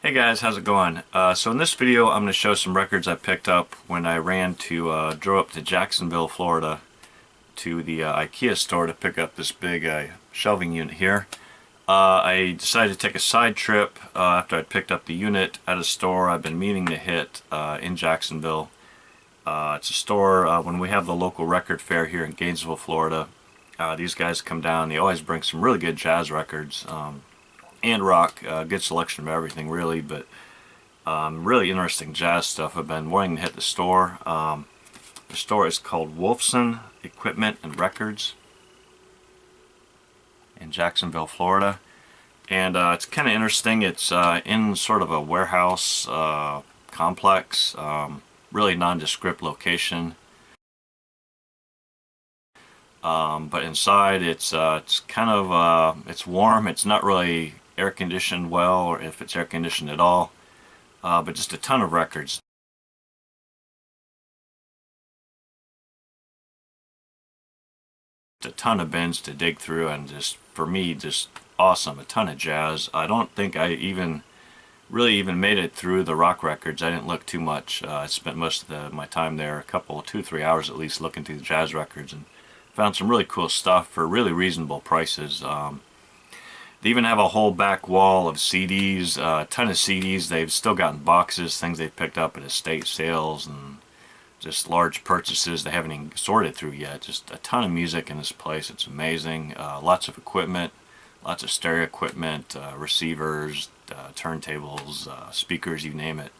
Hey guys, how's it going? So in this video I'm going to show some records I picked up when I drove up to Jacksonville, Florida to the Ikea store to pick up this big shelving unit here. I decided to take a side trip after I'd picked up the unit at a store I've been meaning to hit in Jacksonville. It's a store when we have the local record fair here in Gainesville, Florida. These guys come down, they always bring some really good jazz records. And rock, good selection of everything really, but really interesting jazz stuff. I've been wanting to hit the store. The store is called Wolfson Equipment and Records in Jacksonville, Florida, and it's kind of interesting. It's in sort of a warehouse complex, really nondescript location. But inside it's kind of it's warm. It's not really air conditioned well, or if it's air conditioned at all, but just a ton of records. A ton of bins to dig through, and just for me, just awesome. A ton of jazz. I don't think I really even made it through the rock records. I didn't look too much. I spent most of my time there, 2-3 hours at least, looking through the jazz records, and found some really cool stuff for really reasonable prices. They even have a whole back wall of CDs, a ton of CDs. They've still gotten boxes, things they've picked up at estate sales, and just large purchases they haven't even sorted through yet. Just a ton of music in this place. It's amazing. Lots of equipment, lots of stereo equipment, receivers, turntables, speakers, you name it.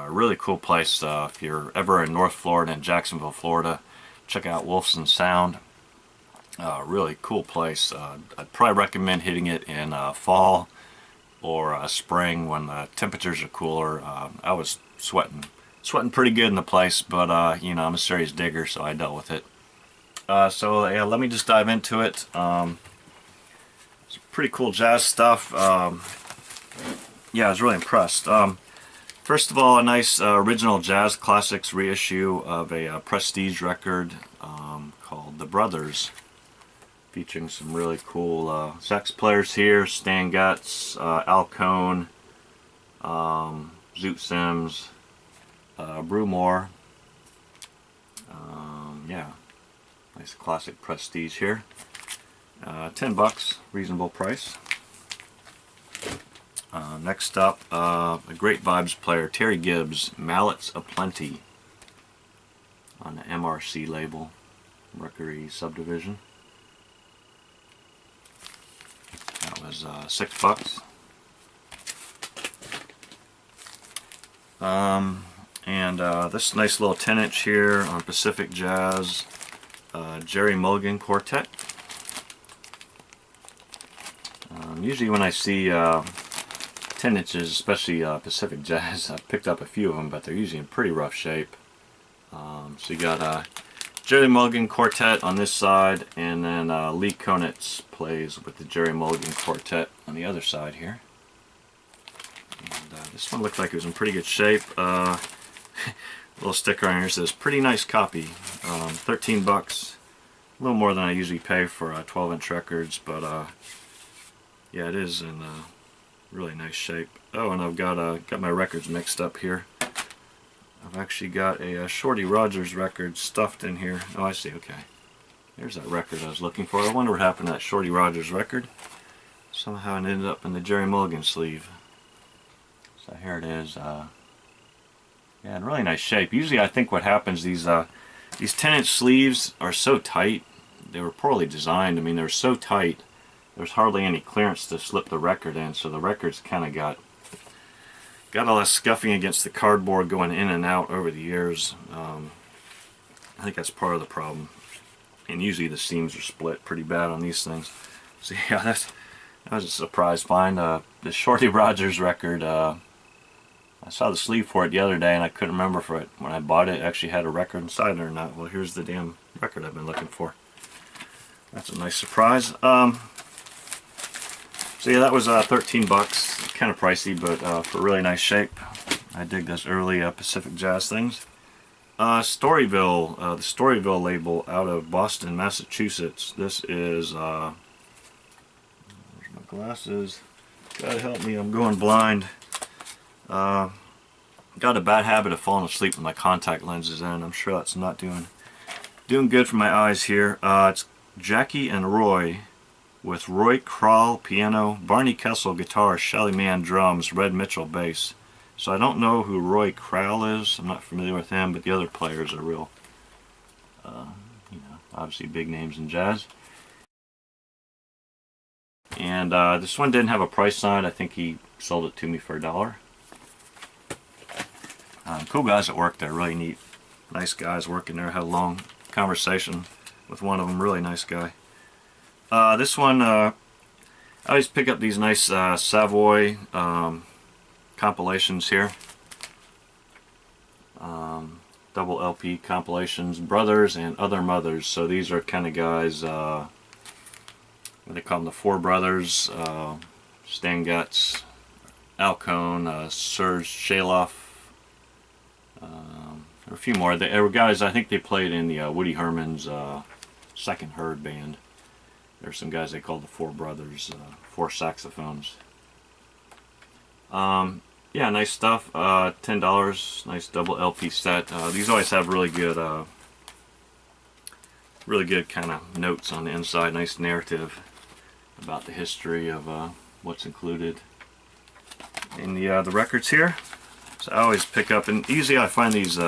Really cool place. If you're ever in North Florida, in Jacksonville, Florida, check out Wolfson Sound. Really cool place. I'd probably recommend hitting it in fall or spring when the temperatures are cooler. I was sweating pretty good in the place, but you know, I'm a serious digger, so I dealt with it. So yeah, let me just dive into it. It's pretty cool jazz stuff. Yeah, I was really impressed. First of all, a nice original jazz classics reissue of a prestige record called The Brothers, featuring some really cool sax players here: Stan Getz, Al Cohn, Zoot Sims, Brew Moore. Yeah, nice classic prestige here. $10, reasonable price. Next up, a great vibes player, Terry Gibbs, Mallets Aplenty, on the MRC label, Mercury Subdivision. That was $6. This nice little 10-inch here on Pacific Jazz, Jerry Mulligan Quartet. Usually when I see 10 inches, especially Pacific Jazz, I've picked up a few of them, but they're usually in pretty rough shape. So you got Jerry Mulligan Quartet on this side, and then Lee Konitz plays with the Jerry Mulligan Quartet on the other side here. And, this one looked like it was in pretty good shape. Little sticker on here says "pretty nice copy." $13, a little more than I usually pay for 12-inch records, but yeah, it is in really nice shape. Oh, and I've got my records mixed up here. I've actually got a Shorty Rogers record stuffed in here. Oh, I see. Okay, there's that record I was looking for. I wonder what happened to that Shorty Rogers record. Somehow it ended up in the Jerry Mulligan sleeve. So here it is. Yeah, in really nice shape. Usually I think what happens, these 10-inch sleeves are so tight. They were poorly designed. I mean, they're so tight, there's hardly any clearance to slip the record in, so the record's kind of got a lot of scuffing against the cardboard going in and out over the years. I think that's part of the problem. And usually the seams are split pretty bad on these things. So yeah, that was a surprise find. The Shorty Rogers record, I saw the sleeve for it the other day, and I couldn't remember if when I bought it actually had a record inside it or not. Well, here's the damn record I've been looking for. That's a nice surprise. So yeah, that was $13. Kind of pricey, but for really nice shape. I dig those early Pacific Jazz things. Storyville, the Storyville label out of Boston, Massachusetts. This is, where's my glasses? God help me, I'm going blind. Got a bad habit of falling asleep with my contact lenses in. I'm sure that's not doing good for my eyes here. It's Jackie and Roy with Roy Kral piano, Barney Kessel guitar, Shelly Manne drums, Red Mitchell bass. So I don't know who Roy Kral is. I'm not familiar with him, but the other players are real, obviously big names in jazz. And this one didn't have a price on it. I think he sold it to me for $1. Cool guys at work there, really neat. Nice guys working there. Had a long conversation with one of them, really nice guy. This one, I always pick up these nice Savoy compilations here. Double LP compilations, Brothers and Other Mothers. So these are kind of guys, what they call them, the Four Brothers, Stan Getz, Al Cohn, Serge Shaloff, a few more. They were guys, I think they played in the Woody Herman's Second Herd band. There's some guys they called the Four Brothers, four saxophones. Yeah, nice stuff. $10, nice double LP set. These always have really good kind of notes on the inside. Nice narrative about the history of what's included in the records here. So I always pick up, and usually I find these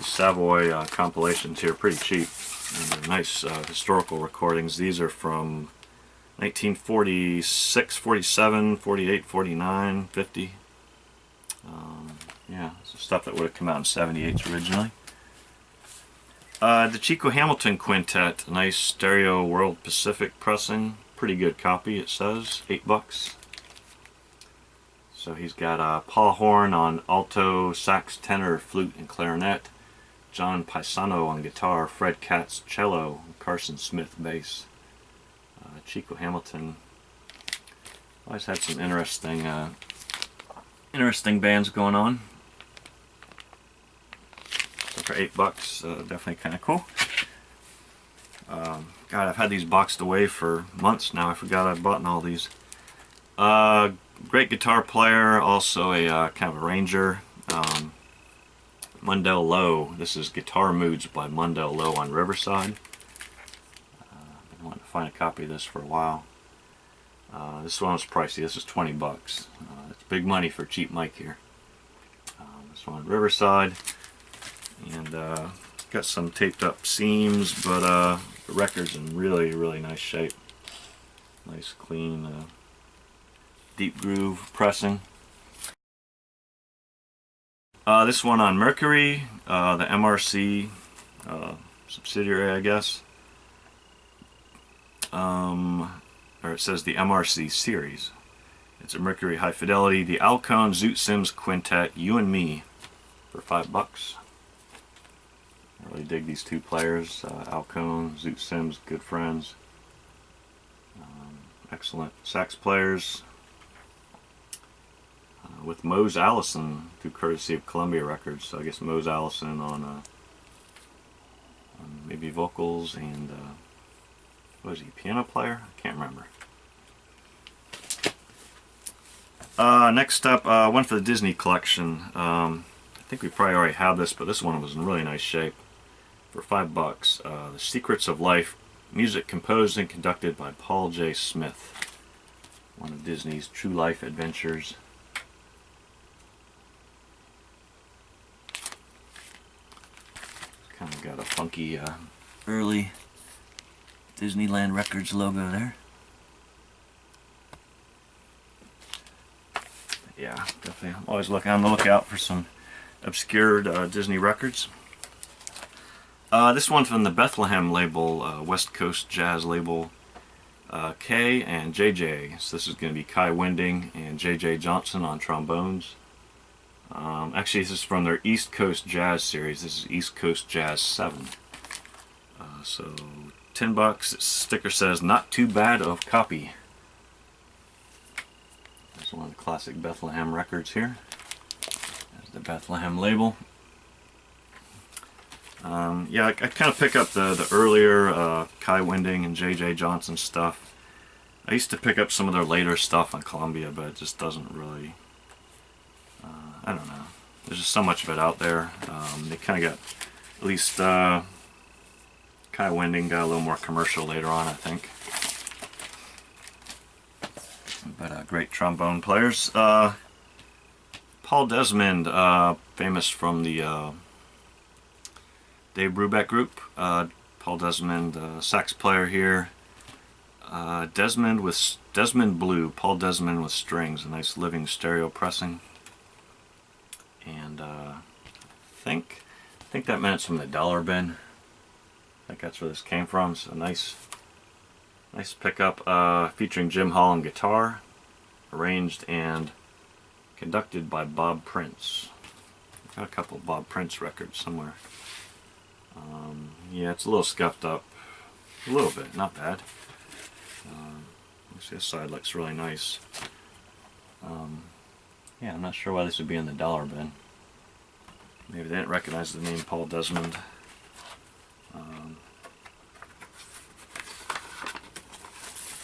Savoy compilations here pretty cheap. And they're nice historical recordings. These are from 1946, 47, 48, 49, 50. Yeah, so stuff that would have come out in 78 originally. The Chico Hamilton Quintet, nice stereo World Pacific pressing. Pretty good copy, it says. $8. So he's got Paul Horn on alto, sax, tenor, flute, and clarinet. John Paisano on guitar, Fred Katz cello, Carson Smith bass. Chico Hamilton always had some interesting bands going on. So for $8, definitely kind of cool. God, I've had these boxed away for months now. I forgot I bought all these. Great guitar player, also a kind of arranger. Mundell Lowe. This is Guitar Moods by Mundell Lowe on Riverside. I've been wanting to find a copy of this for a while. This one was pricey. This is $20. It's big money for a cheap mic here. This one Riverside, and got some taped up seams, but the record's in really nice shape. Nice clean deep groove pressing. This one on Mercury, the MRC subsidiary, I guess. Or it says the MRC series. It's a Mercury High Fidelity, the Al Cohn Zoot Sims Quintet, You and Me, for $5. I really dig these two players, Al Cohn, Zoot Sims, good friends. Excellent sax players. With Mose Allison, through courtesy of Columbia Records. So I guess Mose Allison on maybe vocals and what was he, piano player? I can't remember. Next up, one for the Disney collection. I think we probably already have this, but this one was in really nice shape for $5. The Secrets of Life, music composed and conducted by Paul J. Smith. One of Disney's true life adventures. Kind of got a funky early Disneyland Records logo there. Yeah, definitely. I'm always looking on the lookout for some obscured Disney records. This one's from the Bethlehem label, West Coast Jazz label, K and JJ. So this is going to be Kai Winding and JJ Johnson on trombones. Actually, this is from their East Coast Jazz series. This is East Coast Jazz 7. So $10. Its sticker says, "Not too bad of copy." There's one of the classic Bethlehem records here. There's the Bethlehem label. Yeah, I kind of pick up the earlier Kai Winding and JJ Johnson stuff. I used to pick up some of their later stuff on Columbia, but it just doesn't really I don't know. There's just so much of it out there. They kind of got, at least Kai Winding got a little more commercial later on, I think. But great trombone players. Paul Desmond, famous from the Dave Brubeck group. Paul Desmond, sax player here. Desmond Blue, Paul Desmond with strings, a nice living stereo pressing. And I think that meant it's from the dollar bin. I think that's where this came from. So nice pickup, featuring Jim Hall on guitar, arranged and conducted by Bob Prince. Got a couple of Bob Prince records somewhere. Yeah, it's a little scuffed up, a little bit, not bad. This side looks really nice. Yeah, I'm not sure why this would be in the dollar bin. Maybe they didn't recognize the name Paul Desmond.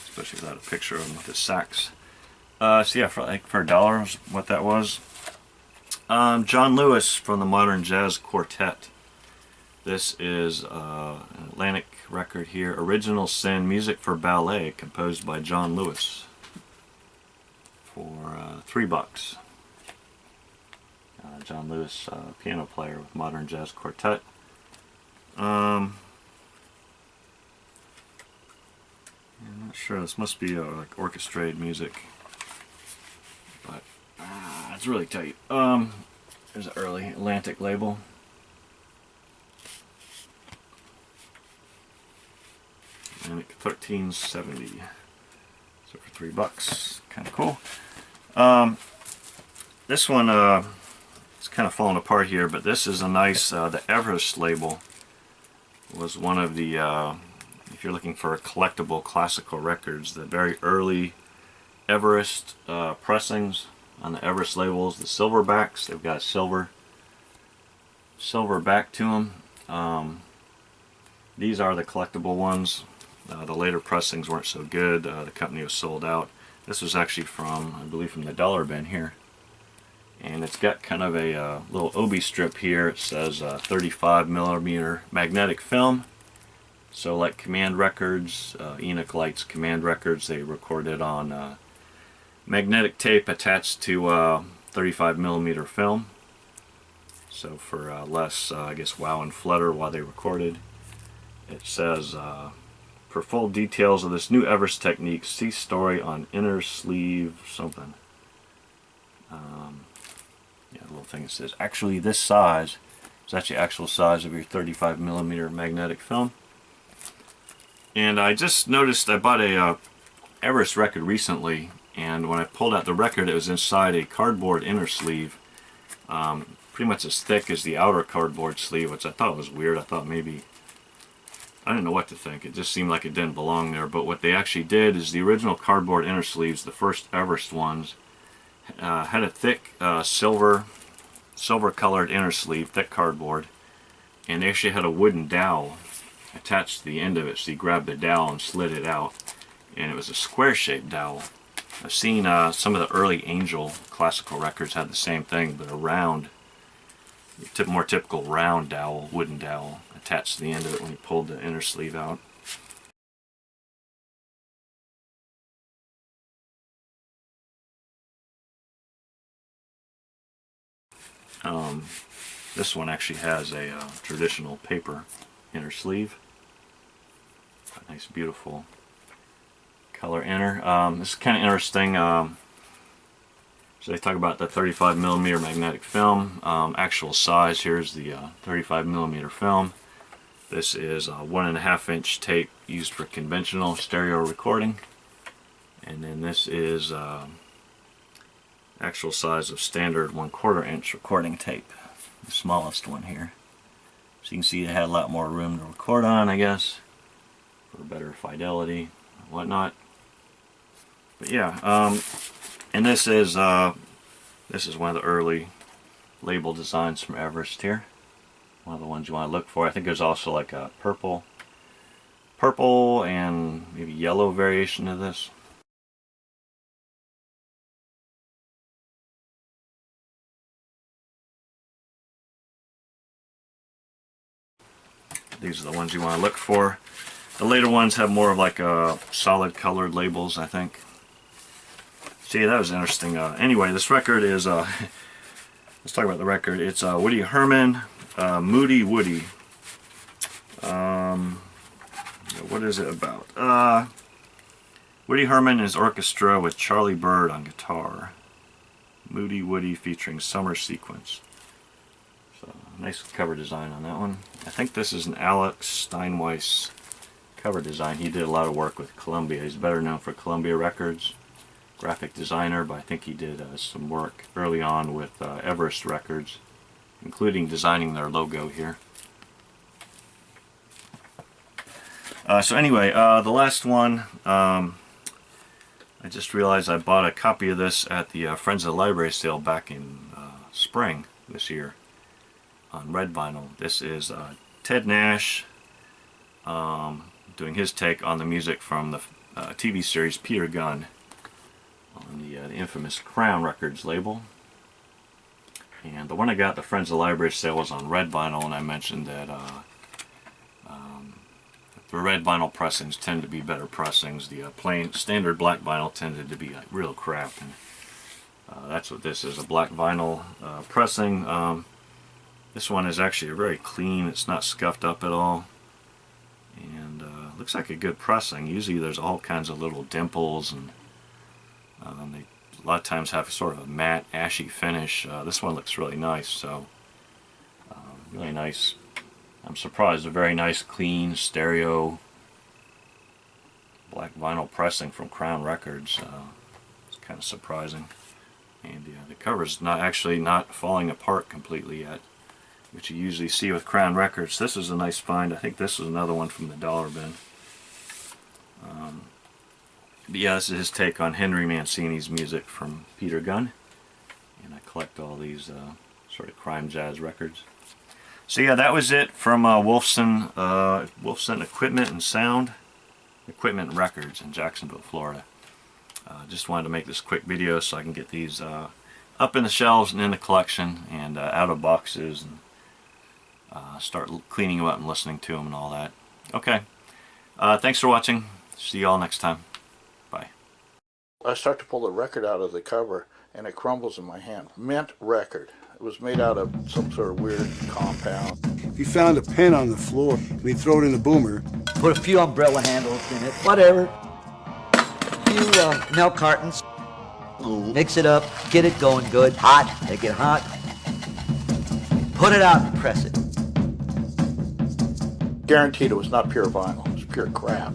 Especially without a picture of him with his sax. So yeah, for $1, what that was. John Lewis from the Modern Jazz Quartet. This is an Atlantic record here. Original Sin, music for ballet, composed by John Lewis. For $3. John Lewis, piano player with Modern Jazz Quartet. I'm not sure. This must be like orchestrated music, but it's really tight. There's an early Atlantic label. Atlantic 1370. So for $3, kind of cool. This one, it's kind of falling apart here, but this is a nice. The Everest label was one of the. If you're looking for collectible classical records, the very early Everest pressings on the Everest labels, the silverbacks, they've got silver back to them. These are the collectible ones. The later pressings weren't so good. The company was sold out. This was actually from, I believe, from the dollar bin here. And it's got kind of a little obi strip here. It says 35mm magnetic film. So like Command Records, Enoch Light's Command Records, they recorded on magnetic tape attached to 35mm film. So for less, I guess, wow and flutter while they recorded. It says, for full details of this new Everest technique, see story on inner sleeve something. Yeah, the little thing that says, actually this size is actually actual size of your 35mm magnetic film. And I just noticed I bought a Everest record recently, and when I pulled out the record, it was inside a cardboard inner sleeve, pretty much as thick as the outer cardboard sleeve, which I thought was weird. I thought maybe, I didn't know what to think. It just seemed like it didn't belong there. But what they actually did is the original cardboard inner sleeves, the first Everest ones, had a thick silver colored inner sleeve, thick cardboard, and they actually had a wooden dowel attached to the end of it. So you grabbed the dowel and slid it out, and it was a square shaped dowel. I've seen some of the early Angel classical records had the same thing, but a round, more typical round dowel, wooden dowel attached to the end of it when you pulled the inner sleeve out. This one actually has a traditional paper inner sleeve. A nice, beautiful color inner. This is kind of interesting. So they talk about the 35mm magnetic film. Actual size, here's the 35mm film. This is a 1.5-inch tape used for conventional stereo recording. And then this is actual size of standard 1/4-inch recording tape. The smallest one here. So you can see it had a lot more room to record on, I guess, for better fidelity and whatnot. But yeah, and this is one of the early label designs from Everest here. One of the ones you want to look for. I think there's also like a purple and maybe yellow variation of this. These are the ones you want to look for. The later ones have more of like solid colored labels, I think. See, that was interesting. Anyway, this record is, let's talk about the record. It's Woody Herman, Moody Woody. What is it about? Woody Herman and his orchestra with Charlie Bird on guitar. Moody Woody featuring Summer Sequence. So, nice cover design on that one. I think this is an Alex Steinweiss cover design. He did a lot of work with Columbia. He's better known for Columbia Records, graphic designer, but I think he did some work early on with Everest Records, including designing their logo here. So anyway, the last one, I just realized I bought a copy of this at the Friends of the Library sale back in spring this year on red vinyl. This is Ted Nash doing his take on the music from the TV series Peter Gunn on the infamous Crown Records label. And the one I got at the Friends of the Library sale was on red vinyl, and I mentioned that the red vinyl pressings tend to be better pressings. The plain standard black vinyl tended to be real crap, and that's what this is, a black vinyl pressing. This one is actually very clean. It's not scuffed up at all, and looks like a good pressing. Usually there's all kinds of little dimples, and they a lot of times have sort of a matte ashy finish. This one looks really nice, so really nice. I'm surprised. A very nice, clean, stereo black vinyl pressing from Crown Records. It's kind of surprising. And the cover's not falling apart completely yet, which you usually see with Crown Records. This is a nice find. I think this is another one from the dollar bin. But yeah, this is his take on Henry Mancini's music from Peter Gunn. And I collect all these sort of crime jazz records. So yeah, that was it from Wolfson Equipment and Sound, Equipment Records in Jacksonville, Florida. Just wanted to make this quick video so I can get these up in the shelves and in the collection and out of boxes, and start cleaning them up and listening to them and all that. Okay, thanks for watching. See you all next time. Bye. I start to pull the record out of the cover and it crumbles in my hand. Mint record. It was made out of some sort of weird compound. He found a pen on the floor and he threw it in the boomer. Put a few umbrella handles in it, whatever. A few milk cartons. Mix it up, get it going good, hot, make it hot. Put it out and press it. Guaranteed it was not pure vinyl, it was pure crap.